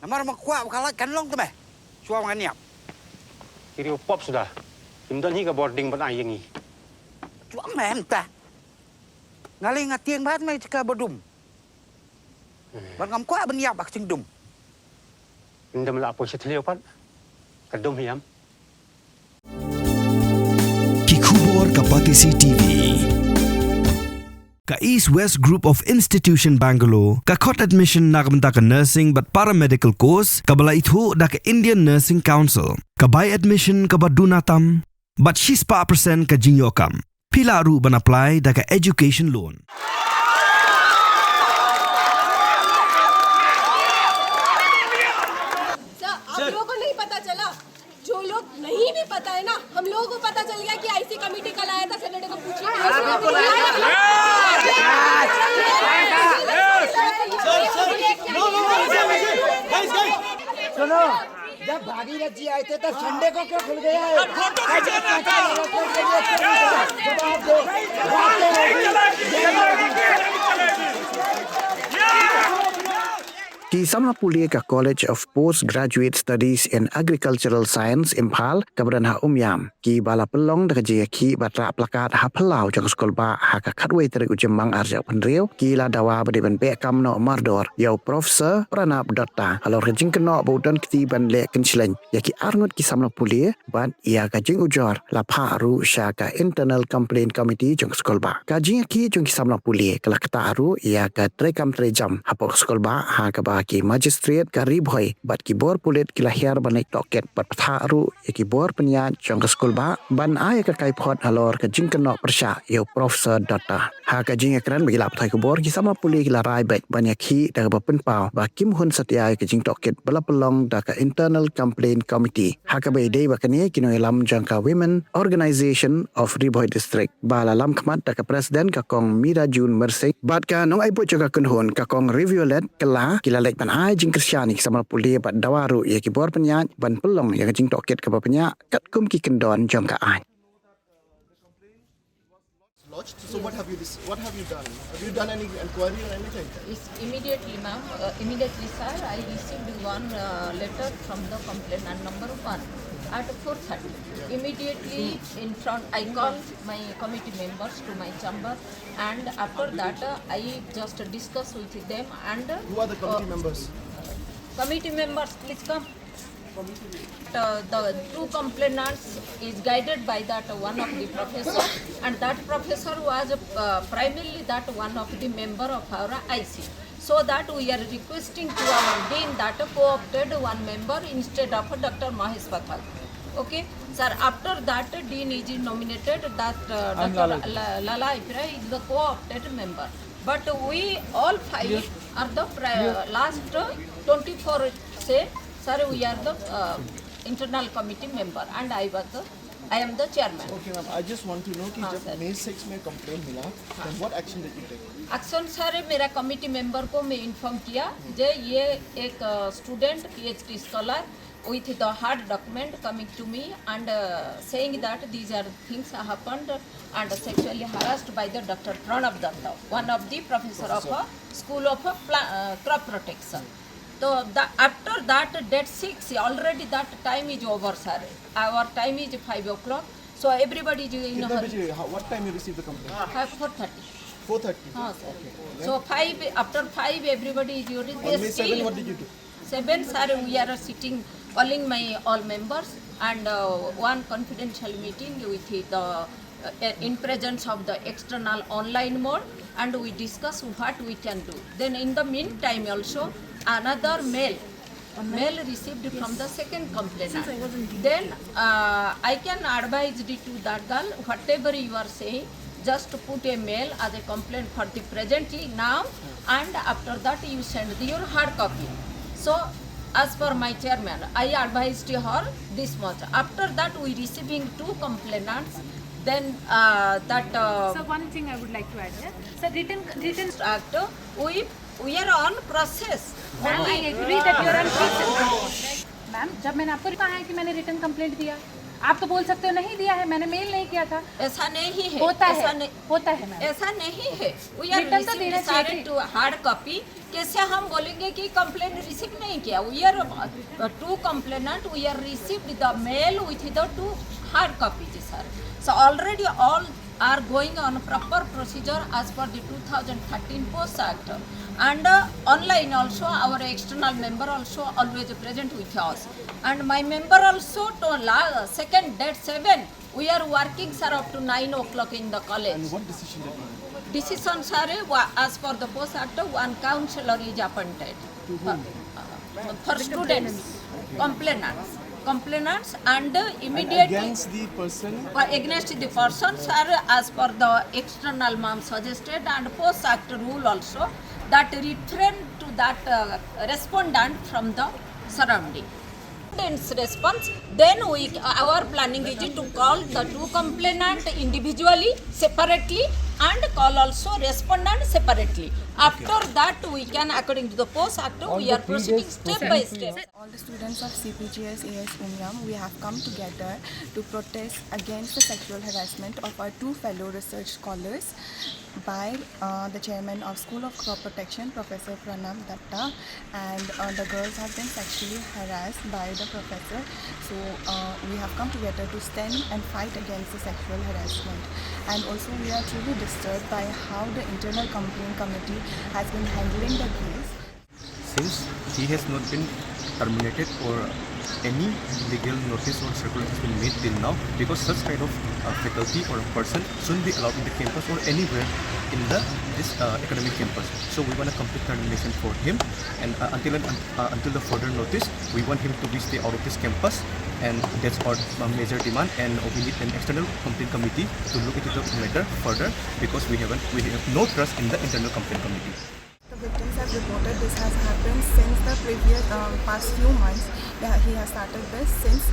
Nama kuat kalau kan long tu bah. Suam kan niap. Kiri pop sudah. Himdan hi ka boarding ban ai yangi. Suam mem ta. Ngali ngatieng bat mai cika bodum. Ban ngam kuat ban niap bak cingdum. Himdan la apo setleo pat. Kadum hiam. Kikubor Kapatisi TV. Ka East West Group of Institution Bangalore, ka khot admission nakamta ka nursing but paramedical course, ka bala ithu da ka Indian Nursing Council, ka buy admission ka badunatam, but she's pa percent ka Jingtohkit. Pila ru ban apply da ka education loan. आप लोगों को नहीं पता चला, जो लोग नहीं भी पता है ना, हम लोगों को पता चल गया कि आईसी कमेटी कल आया था, सेनेटर को पूछिए। सुनो, जब भागीरथ जी आए थे तब संडे को क्यों खुल गया है? Ki Samla Pule ka College of Postgraduate Studies in Agricultural Science Impal kabran ha umyam ki bala pelong da je ki batra plakat ha phalau jang skol ba ha ka khatwei tere ujemang arja panreu ki la dawa bade ban pe kam no Mardor yo Prof Pranab Dutta halor jing kno bodan kti ban le kinchlen ya ki arngot ki Samla Pule ban ia ka jing ujor la pha ru sha ka Internal Complaint Committee jang skol ba ka jing ki jang ki Samla Pule kala kata ru ia ka trekam trejam ha pok skol ba ha ka ba ki magistrate ka ribhoi bat ki bor pulit ki lahir ban Jingtohkit bat patharu ya ki bor penya jong skul ba ban ai ka kai phot halor ka jingkno persha yo Professor Dutta ha ka jing ekran bagi lap thai ka bor ki Samla Pule ki la rai bat ban ya khi da ba pen pau ba kim hun satya ka Jingtohkit bala pelong da ka Internal Complaint Committee ha ka bai dei ba kane ki no lam jang ka Women Organization of Ribhoi District ba la lam khmat da ka president ka kong Mira Jun Mersing bat ka nong ai po ka kun hon ka kong Riviolet kala ki la ban ai jing Kristiani Samla Pule bat dawaru ya ki bor penya ban pelong ya ka Jingtohkit ka penya kat kum ki kendon jong ka ai. So what have you done? Have you done any inquiry or anything? It's immediately, ma'am. Immediately, sir, I received one letter from the complainant number 1 at 4:30. Immediately in front, I called my committee members to my chamber, and after that, I just discussed with them. And Who are the committee members? Committee members, please come. The two complainants is guided by that one of the professor, and that professor was primarily that one of the member of our IC. So that we are requesting to our dean that co-opted one member instead of Dr. Mahesh Pathak. Okay, sir. After that, dean is nominated. That Dr. Lala Ipra is the co-opted member. But we all five are the last 24 say. Sir, we are the internal committee member, and I am the chairman. Okay, ma'am. I just want to know कि जब May 6 में complaint मिला, then what action did you take? Action sir मेरा committee member को मैं inform किया जे ये एक student PhD scholar with the hard document coming to me and saying that these are things happened and sexually harassed by the Dr. Pranab Dutta, one of the professor of School of Crop Protection. So after that date 6 already that time is over, sir. Our time is 5 o'clock. So everybody is in What time you received the complaint? 4:30. 4:30. Sir. So 5 after 5 everybody is On May 7, what did you do? 7, sir, we are sitting calling my all members and one confidential meeting with the in presence of the external online mode, and we discuss what we can do. Then in the meantime also another mail received from the second complainant. Then I can advise it to that girl, whatever you are saying, just put a mail as a complaint for the presently now, and after that you send your hard copy. So as per my chairman, I advised her this much. After that we receiving 2 complainants. Then So one thing I would like to add here. So written act, we are on process. Ma'am, I agree that you are on process. Ma'am, जब मैंने आपको कहा है कि मैंने return complaint दिया, आप तो बोल सकते हो नहीं दिया है, मैंने मेल नहीं किया था। ऐसा नहीं है। होता है मैम। ऐसा नहीं है। We are रिटर्न तो देना receiving चाहिए। to hard copy कैसे हम बोलेंगे कि कंप्लेंट रिसीव नहीं किया. We are two complainant. We are received the mail with the 2 hard copies, sir. So already all are going on proper procedure as per the 2013 Post Act. And online also our external member also always present with us. And my member also to second date 7 we are working, sir, up to 9 o'clock in the college. And what decision did you make? Decision, sir, as per the Post Act, one counselor is appointed for students, complainants, and immediately Against the person? against the person, sir, as per the external ma'am suggested and Post Act rule also, that return to that respondent from the surrounding. Response, then our planning is to call the 2 complainant individually, separately, and call also respondent separately. After that, we can, according to the Post Act, we are proceeding step by step. All the students of CPGS AS Ngim, we have come together to protest against the sexual harassment of our 2 fellow research scholars by the chairman of School of Crop Protection, Professor Pranab Dutta, and the girls have been sexually harassed by the professor. So we have come together to stand and fight against the sexual harassment. And also we are truly disturbed by how the internal complaint committee has been handling the case. Since he has not been terminated or any legal notice or circular has been made till now, because such kind of faculty or a person shouldn't be allowed in the campus or anywhere in this academic campus. So we want a complete termination for him, and until the further notice, we want him to be stay out of this campus, and that's our major demand. And we need an external complaint committee to look into the matter further, because we have no trust in the internal complaint committee. The victims have reported this has happened since the previous past few months. He has started this since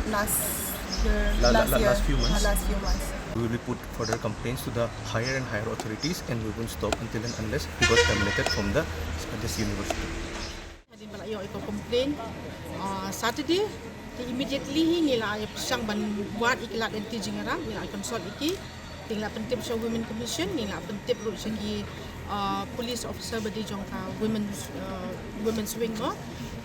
last few months. We will put further complaints to the higher and higher authorities, and we won't stop until and unless he was terminated from this university. Hadin bala yo iko complain Saturday immediately ngila ay pisang ban buat ikilat enti jingara ngila ay consult iki tingla pentip sa women commission ngila pentip ru segi police officer badi jongka women's wing mo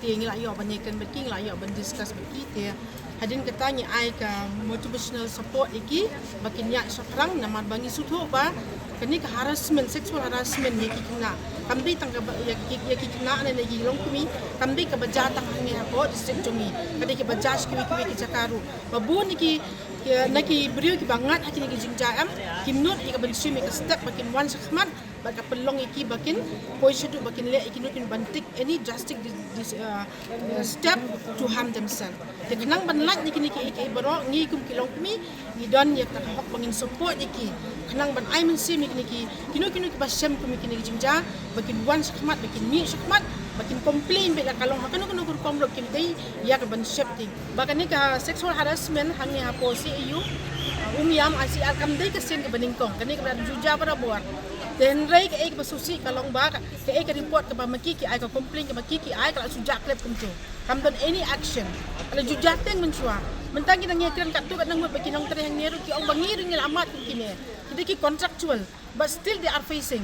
ti ngila yo banyakan baki ngila yo ban discuss baki ti hadin katanya ai ka motivational support iki bakin yak sekarang namar bangi sutho ba kani ka harassment sexual harassment ye kikina kambi tangga ye kikina ne lagi long kumi kambi ka bajatang ngi ako district jungi kadi ke bajas kiwi ki Jakaru babun iki naki beriu ki bangat hakini ki jingjam kimnut ik ban simi ka step bakin wan sakmat baka pelong iki bakin poisedu bakin le iki nukin bantik any drastic step to harm themselves de kenang ban lat niki iki baro ngi kum kilong kumi ni don yak tak hok bangin support iki kenang ban ai men simi niki kinu ki basem kumi kini jingja bakin wan sakmat bakin mi sakmat bakin complain bela kalong hakano kuno kom lo kim dei yak ban shifting baka ni ka sexual harassment hangi hapo si EU umyam asi akam dei ka sen ka baningkong kani ka juja para buat then rai ka ek basusi kalong ba ka ek report ka ba makiki ai ka complain ka makiki ai ka sujak klep kumtu kam don any action ala jujak teng menchua mentangi nang yekran kat tu kat nang bakinong terang neru ki ong bangiru ngil amat kini kita ki contractual but still they are facing.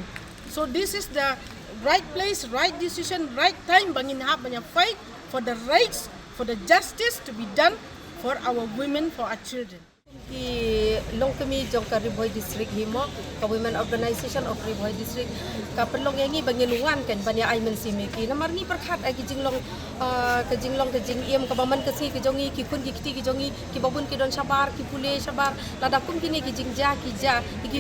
So this is the right place, right decision, right time bangin hap banya fight for the rights, for the justice to be done for our women, for our children. Ki long kami jong ka Riboy district himo ka women organization of Riboy district ka pelong yangi bangiluan kan banya ai men simi ki namar ni perkhat ai ki jinglong ka jing iem ka baman ka si ki jongi ki kun ki kiti ki jongi ki babun ki don sabar ki Pule sabar lada kum kini ki jingja ki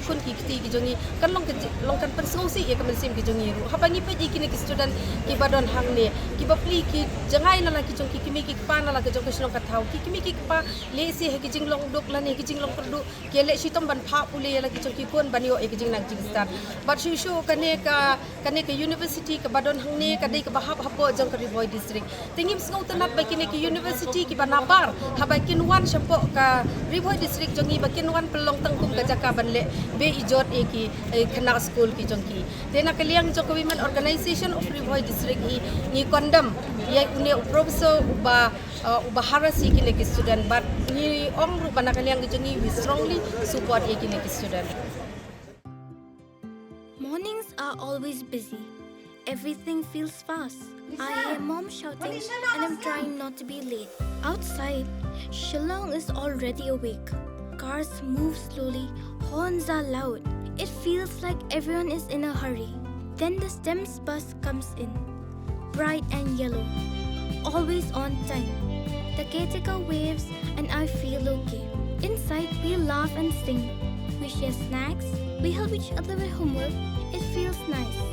kun ki kiti ki jongi kan long kan persongsi ya ka men sim ki jongi ru habangi pe ki ni ki student ki badon hang ne ki bapli ki jangai na ki jong ki kimi ki pa na ki jong ki silong ka thau ki kimi ki pa le si he ki jinglong dok la ki jinglong perdu ki le si tom ban pha Pule la ki jong ki kun ban yo e ki jing nak jing start but shu kane ka university ka badon hang ne ka dei ka bahap hapo jong ka Riboy district tingim sngau tanat ba kini ki university ki banabar habai kin wan shapo ka Riboy district jongi ba kin wan pelong tangkum ka jaka ban le be ijot e ki khana school ki jongki tena kaliang jong women organization of Riboy district ni condemn ye une professor uba harasi ki leki student but ni ong ru bana kaliang jongi we strongly support ye ki leki student. Mornings are always busy. everything feels fast. I hear mom shouting and I'm trying not to be late. Outside, Shillong is already awake. Cars move slowly, horns are loud. It feels like everyone is in a hurry. Then the STEMS bus comes in, bright and yellow, always on time. The caretaker waves and I feel okay. Inside, we laugh and sing. We share snacks, we help each other with homework. It feels nice.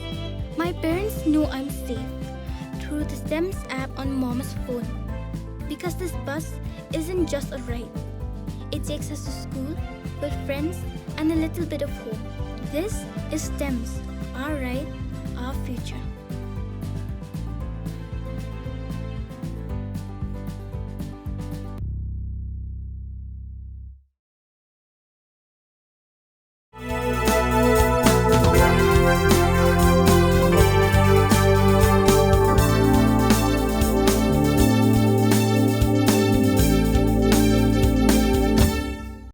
My parents know I'm safe through the STEMS app on mom's phone. Because this bus isn't just a ride. It takes us to school, with friends, and a little bit of home. This is STEMS, our ride, our future.